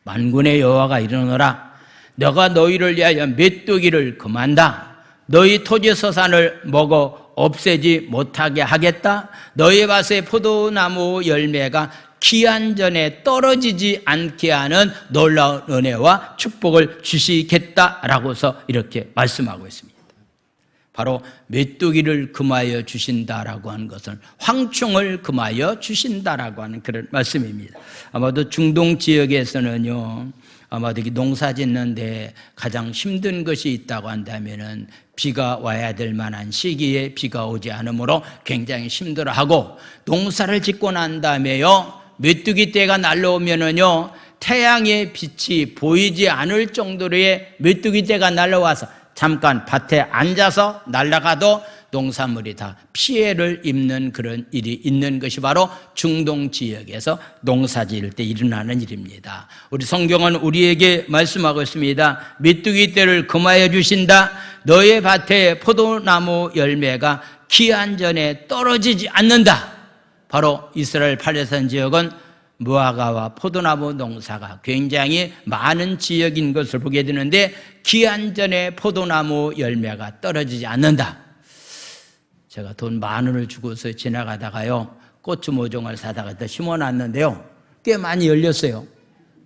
만군의 여호와가 이르노라 너가 너희를 위하여 메뚜기를 금한다. 너희 토지 서산을 먹어 없애지 못하게 하겠다. 너희 밭의 포도나무 열매가 기한 전에 떨어지지 않게 하는 놀라운 은혜와 축복을 주시겠다라고서 이렇게 말씀하고 있습니다. 바로 메뚜기를 금하여 주신다라고 하는 것은 황충을 금하여 주신다라고 하는 그런 말씀입니다. 아마도 중동 지역에서는요, 아마도 농사 짓는데 가장 힘든 것이 있다고 한다면은 비가 와야 될 만한 시기에 비가 오지 않으므로 굉장히 힘들어하고, 농사를 짓고 난 다음에요, 메뚜기 떼가 날라오면은요, 태양의 빛이 보이지 않을 정도로의 메뚜기 떼가 날라와서 잠깐 밭에 앉아서 날아가도 농산물이 다 피해를 입는 그런 일이 있는 것이 바로 중동 지역에서 농사 지을 때 일어나는 일입니다. 우리 성경은 우리에게 말씀하고 있습니다. 메뚜기 떼를 금하여 주신다. 너의 밭에 포도나무 열매가 기한 전에 떨어지지 않는다. 바로 이스라엘 팔레스타인 지역은 무화과와 포도나무 농사가 굉장히 많은 지역인 것을 보게 되는데, 기한 전에 포도나무 열매가 떨어지지 않는다. 제가 돈 10,000원을 주고서 지나가다가요, 고추 모종을 사다가 더 심어놨는데요, 꽤 많이 열렸어요.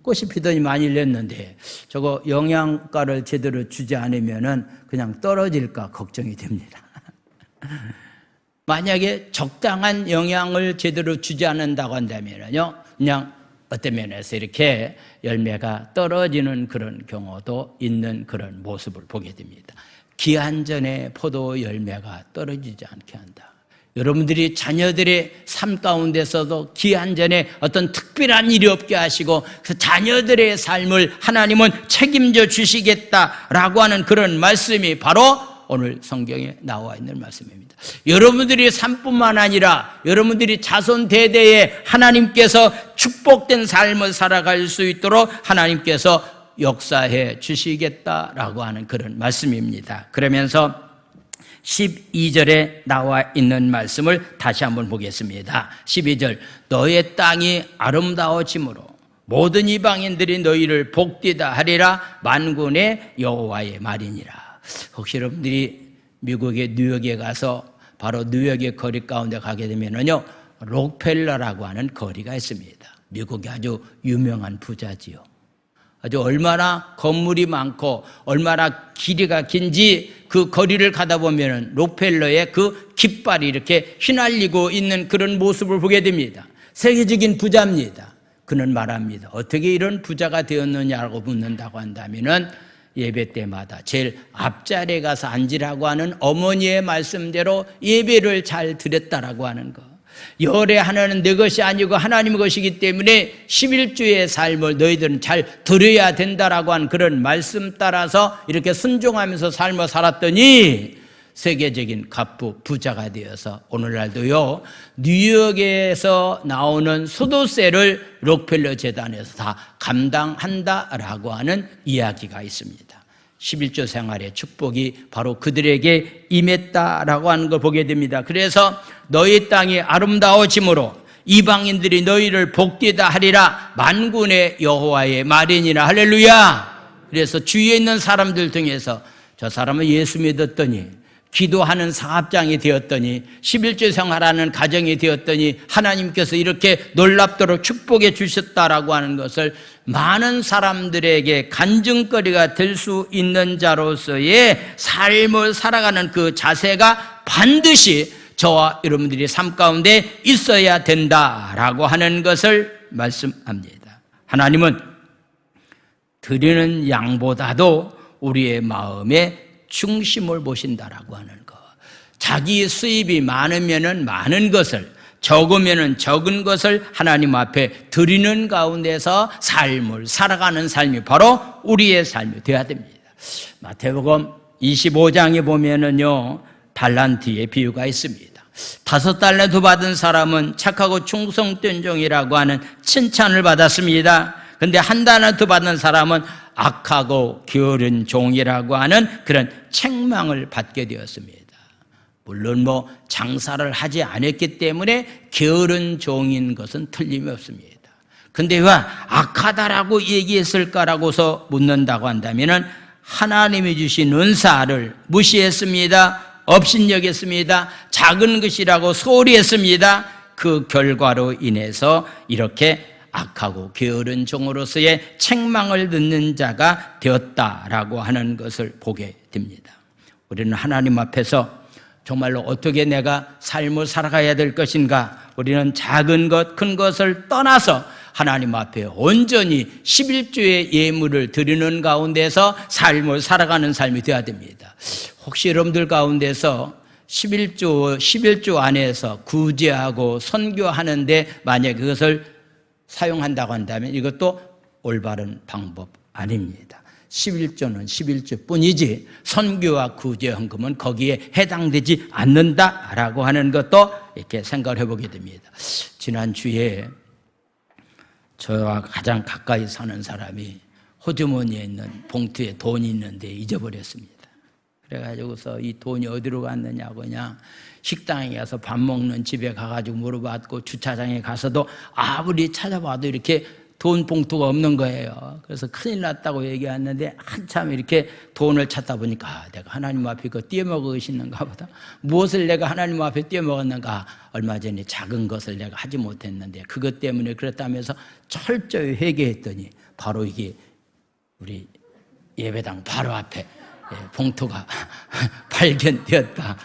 꽃이 피더니 많이 열렸는데 저거 영양가를 제대로 주지 않으면은 그냥 떨어질까 걱정이 됩니다. 만약에 적당한 영양을 제대로 주지 않는다고 한다면요, 그냥 어떤 면에서 이렇게 열매가 떨어지는 그런 경우도 있는 그런 모습을 보게 됩니다. 기한 전에 포도 열매가 떨어지지 않게 한다. 여러분들이 자녀들의 삶 가운데서도 기한 전에 어떤 특별한 일이 없게 하시고 그 자녀들의 삶을 하나님은 책임져 주시겠다라고 하는 그런 말씀이 바로 오늘 성경에 나와 있는 말씀입니다. 여러분들의 삶뿐만 아니라 여러분들이 자손 대대에 하나님께서 축복된 삶을 살아갈 수 있도록 하나님께서 역사해 주시겠다라고 하는 그런 말씀입니다. 그러면서 12절에 나와 있는 말씀을 다시 한번 보겠습니다. 12절, 너의 땅이 아름다워짐으로 모든 이방인들이 너희를 복되다 하리라. 만군의 여호와의 말이니라. 혹시 여러분들이 미국의 뉴욕에 가서 바로 뉴욕의 거리 가운데 가게 되면요, 록펠러라고 하는 거리가 있습니다. 미국의 아주 유명한 부자지요. 아주 얼마나 건물이 많고 얼마나 길이가 긴지 그 거리를 가다 보면 록펠러의 그 깃발이 이렇게 휘날리고 있는 그런 모습을 보게 됩니다. 세계적인 부자입니다. 그는 말합니다. 어떻게 이런 부자가 되었느냐고 묻는다고 한다면은 예배 때마다 제일 앞자리에 가서 앉으라고 하는 어머니의 말씀대로 예배를 잘 드렸다라고 하는 거. 열애하나는 내 것이 아니고 하나님의 것이기 때문에 11주의 삶을 너희들은 잘 드려야 된다라고 하는 그런 말씀 따라서 이렇게 순종하면서 삶을 살았더니 세계적인 갑부 부자가 되어서 오늘날도요 뉴욕에서 나오는 소득세를 록펠러 재단에서 다 감당한다라고 하는 이야기가 있습니다. 11조 생활의 축복이 바로 그들에게 임했다라고 하는 걸 보게 됩니다. 그래서 너희 땅이 아름다워짐으로 이방인들이 너희를 복되다 하리라 만군의 여호와의 말이니라. 할렐루야. 그래서 주위에 있는 사람들 중에서 저 사람은 예수 믿었더니 기도하는 사업장이 되었더니 11조 생활하는 가정이 되었더니 하나님께서 이렇게 놀랍도록 축복해 주셨다라고 하는 것을 많은 사람들에게 간증거리가 될 수 있는 자로서의 삶을 살아가는 그 자세가 반드시 저와 여러분들이 삶 가운데 있어야 된다라고 하는 것을 말씀합니다. 하나님은 드리는 양보다도 우리의 마음에 중심을 보신다라고 하는 것. 자기 수입이 많으면은 많은 것을, 적으면은 적은 것을 하나님 앞에 드리는 가운데서 삶을 살아가는 삶이 바로 우리의 삶이 되어야 됩니다. 마태복음 25장에 보면은요 달란트의 비유가 있습니다. 5달란트 받은 사람은 착하고 충성된 종이라고 하는 칭찬을 받았습니다. 근데 1달란트 받은 사람은 악하고 게으른 종이라고 하는 그런 책망을 받게 되었습니다. 물론 장사를 하지 않았기 때문에 게으른 종인 것은 틀림이 없습니다. 근데 왜 악하다라고 얘기했을까라고서 묻는다고 한다면은 하나님이 주신 은사를 무시했습니다. 업신여겼습니다. 작은 것이라고 소홀히 했습니다. 그 결과로 인해서 이렇게 악하고 게으른 종으로서의 책망을 듣는 자가 되었다라고 하는 것을 보게 됩니다. 우리는 하나님 앞에서 정말로 어떻게 내가 삶을 살아가야 될 것인가, 우리는 작은 것, 큰 것을 떠나서 하나님 앞에 온전히 11조의 예물을 드리는 가운데서 삶을 살아가는 삶이 되어야 됩니다. 혹시 여러분들 가운데서 11조 안에서 구제하고 선교하는데 만약 그것을 사용한다고 한다면 이것도 올바른 방법 아닙니다. 11조는 11조 뿐이지 선교와 구제 헌금은 거기에 해당되지 않는다라고 하는 것도 이렇게 생각을 해보게 됩니다. 지난주에 저와 가장 가까이 사는 사람이 호주머니에 있는 봉투에 돈이 있는데 잊어버렸습니다. 그래가지고서 이 돈이 어디로 갔느냐고 그냥 식당에 가서 밥 먹는 집에 가가지고 물어봤고 주차장에 가서도 아무리 찾아봐도 이렇게 돈 봉투가 없는 거예요. 그래서 큰일 났다고 얘기했는데 한참 이렇게 돈을 찾다 보니까 내가 하나님 앞에 그거 떼먹으시는가 보다. 무엇을 내가 하나님 앞에 떼먹었는가. 얼마 전에 작은 것을 내가 하지 못했는데 그것 때문에 그랬다면서 철저히 회개했더니 바로 이게 우리 예배당 바로 앞에 봉투가 발견되었다.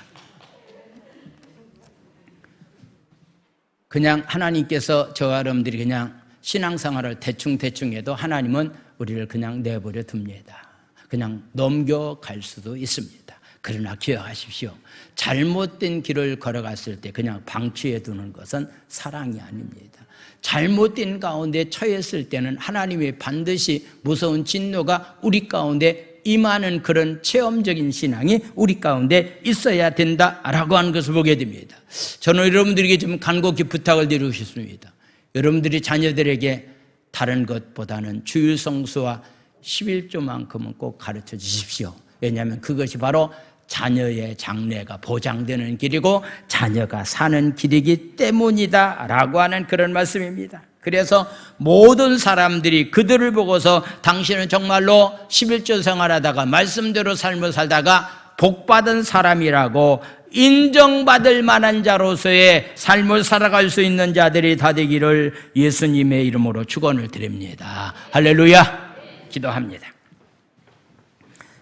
그냥 하나님께서 저와 여러분들이 그냥 신앙생활을 대충 해도 하나님은 우리를 그냥 내버려 둡니다. 그냥 넘겨갈 수도 있습니다. 그러나 기억하십시오. 잘못된 길을 걸어갔을 때 그냥 방치해 두는 것은 사랑이 아닙니다. 잘못된 가운데 처했을 때는 하나님이 반드시 무서운 진노가 우리 가운데 임하는 그런 체험적인 신앙이 우리 가운데 있어야 된다라고 하는 것을 보게 됩니다. 저는 여러분들에게 좀 간곡히 부탁을 드리고 싶습니다. 여러분들이 자녀들에게 다른 것보다는 주일 성수와 11조만큼은 꼭 가르쳐 주십시오. 왜냐하면 그것이 바로 자녀의 장래가 보장되는 길이고 자녀가 사는 길이기 때문이다라고 하는 그런 말씀입니다. 그래서 모든 사람들이 그들을 보고서 당신은 정말로 11조 생활하다가 말씀대로 삶을 살다가 복받은 사람이라고 인정받을 만한 자로서의 삶을 살아갈 수 있는 자들이 다 되기를 예수님의 이름으로 축원을 드립니다. 할렐루야. 기도합니다.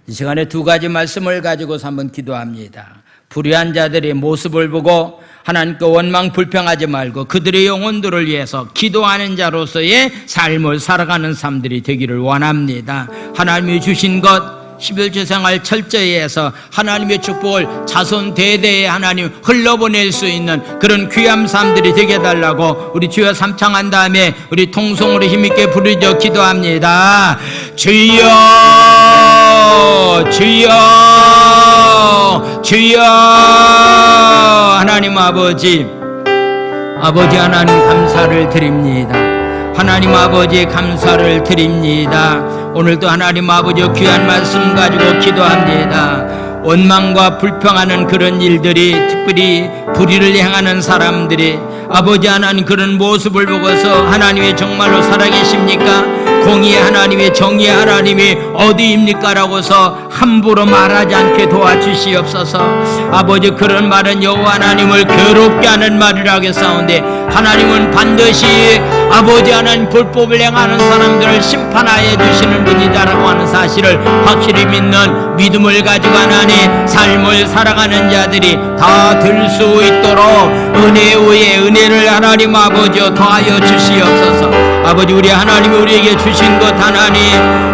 이 시간에 두 가지 말씀을 가지고서 한번 기도합니다. 불의한 자들의 모습을 보고 하나님께 원망 불평하지 말고 그들의 영혼들을 위해서 기도하는 자로서의 삶을 살아가는 삶들이 되기를 원합니다. 하나님이 주신 것 11조 생활 철저히 해서 하나님의 축복을 자손 대대에 하나님 흘러보낼 수 있는 그런 귀한 삶들이 되게 해달라고 우리 주여 삼창한 다음에 우리 통성으로 힘있게 부르짖어 기도합니다. 주여 주여 주여. 하나님 아버지 하나님 감사를 드립니다. 하나님 아버지 감사를 드립니다. 오늘도 하나님 아버지 귀한 말씀 가지고 기도합니다. 원망과 불평하는 그런 일들이, 특별히 불의를 행하는 사람들이 아버지 하나님 그런 모습을 보고서 하나님이 정말로 살아계십니까? 공의의 하나님의, 정의의 하나님이 어디입니까? 라고서 함부로 말하지 않게 도와주시옵소서. 아버지 그런 말은 여호와 하나님을 괴롭게 하는 말이라겠사온데, 하나님은 반드시 아버지 하나님 불법을 행하는 사람들을 심판하여 주시는 분이다라고 하는 사실을 확실히 믿는 믿음을 가지고 하나님 삶을 살아가는 자들이 다 될 수 있도록 은혜 위에 은혜를 하나님 아버지여 더하여 주시옵소서. 아버지 우리 하나님이 우리에게 주신 것 하나님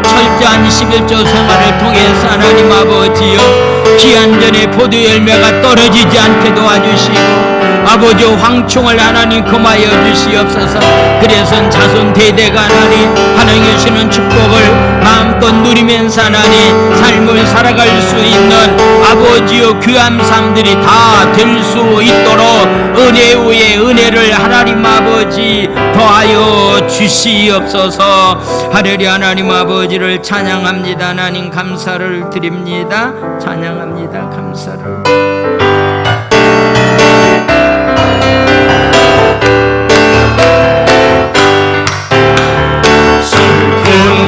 철저한 11조 생활을 통해서 하나님 아버지여 귀한 전에 포도 열매가 떨어지지 않게 도와주시고 아버지 황충을 하나님 금하여 주시옵소서. 그래서 자손 대대가 하나님 주시는 축복을 마음껏 누리면서 하나님 삶을 살아갈 수 있는 아버지여 귀한 삶들이 다 될 수 있도록 은혜 위에 은혜를 하나님 아버지 더하여 주시옵소서. 하늘의 하나님 아버지를 찬양합니다. 하나님 감사를 드립니다. 찬양합니다. 감사를.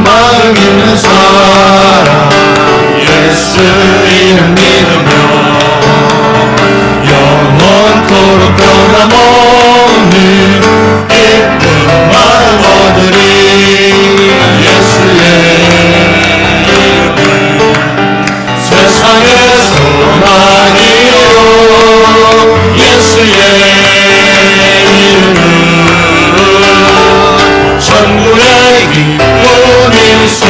마음 있는 사람 예수 이름 믿으며 영원토록 변함없는 기쁜 마음 얻으리. 예수의 이름은 세상의 소망이요 예수의 이름은 천국의 기쁨일세.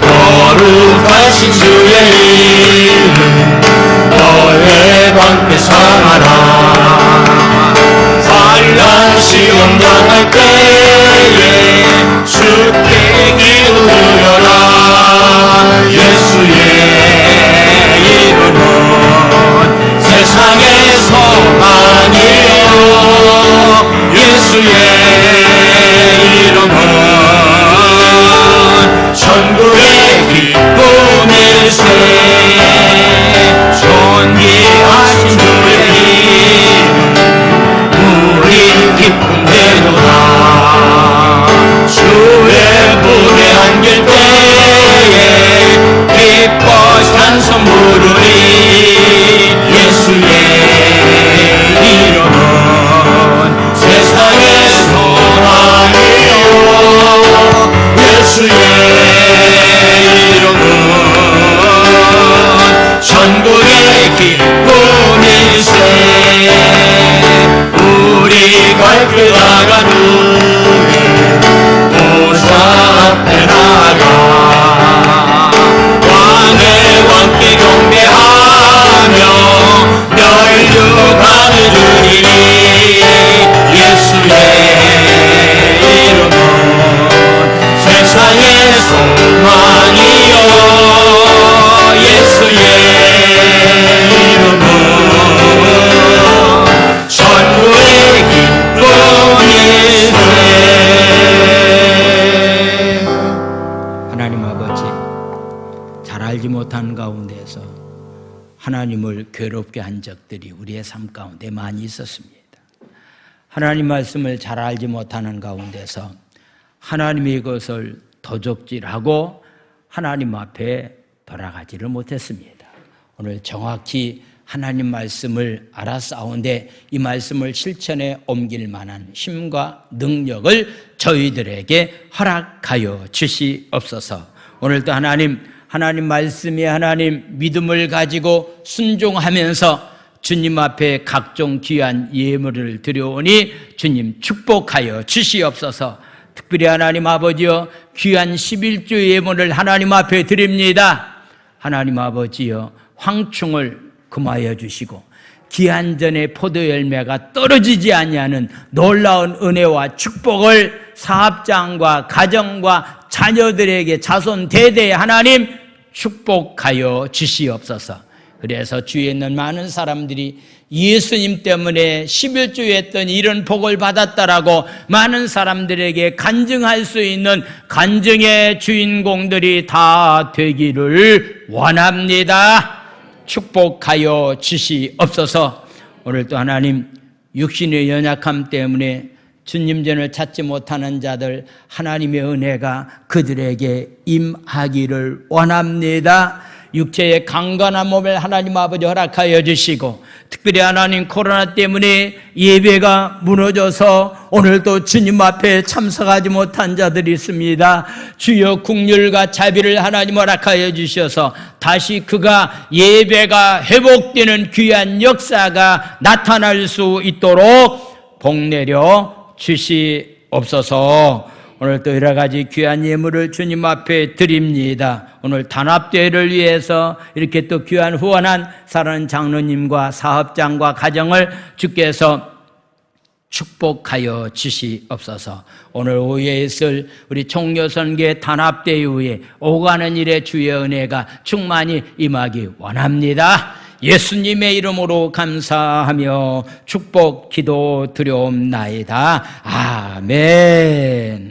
거룩하신 주의 이름 너의 방패 삼아라. 환난 시험 당할 때에 주께 기울여라. 예수의 이름은 세상의 소망이요 예수의 이름은 천국의 기쁨일세. 존귀하신 주의 이름 우리 기쁨 되도다. 주의 불에 안길 때에 기뻐 찬송 부르리. 예수의 이름은 세상의 소망이요 예수의 이름은 천국의 기쁨일세. 우리 발길 나가는 보좌 앞에 나가 왕의 왕께 경배하며 멸류관을 드리니. 예수의 이름은 세상의 소망이요 예수의 이름은 천국의 기쁨일세. 하나님 아버지 잘 알지 못한 가운데서 하나님을 괴롭게 한 적들이 우리의 삶 가운데 많이 있었습니다. 하나님 말씀을 잘 알지 못하는 가운데서 하나님이 이것을 도적질하고 하나님 앞에 돌아가지를 못했습니다. 오늘 정확히 하나님 말씀을 알았사온데 이 말씀을 실천에 옮길 만한 힘과 능력을 저희들에게 허락하여 주시옵소서. 오늘도 하나님 말씀이 하나님 믿음을 가지고 순종하면서 주님 앞에 각종 귀한 예물을 드려오니 주님 축복하여 주시옵소서. 특별히 하나님 아버지여 귀한 11조 예물을 하나님 앞에 드립니다. 하나님 아버지여 황충을 금하여 주시고 귀한 전에 포도 열매가 떨어지지 아니하는 놀라운 은혜와 축복을 사업장과 가정과 자녀들에게 자손 대대에 하나님 축복하여 주시옵소서. 그래서 주위에 있는 많은 사람들이 예수님 때문에 11주 했더니 이런 복을 받았다라고 많은 사람들에게 간증할 수 있는 간증의 주인공들이 다 되기를 원합니다. 축복하여 주시옵소서. 오늘도 하나님, 육신의 연약함 때문에 주님 전을 찾지 못하는 자들, 하나님의 은혜가 그들에게 임하기를 원합니다. 육체의 강건한 몸을 하나님 아버지 허락하여 주시고, 특별히 하나님 코로나 때문에 예배가 무너져서 오늘도 주님 앞에 참석하지 못한 자들이 있습니다. 주여 국률과 자비를 하나님 허락하여 주셔서 다시 그가 예배가 회복되는 귀한 역사가 나타날 수 있도록 복 내려 주시옵소서. 오늘 또 여러 가지 귀한 예물을 주님 앞에 드립니다. 오늘 단합대회를 위해서 이렇게 또 귀한 후원한 사랑하는 장로님과 사업장과 가정을 주께서 축복하여 주시옵소서. 오늘 오후에 있을 우리 총교선교회 단합대회 후에 오가는 일에 주의 은혜가 충만히 임하기 원합니다. 예수님의 이름으로 감사하며 축복 기도 드려옵나이다. 아멘.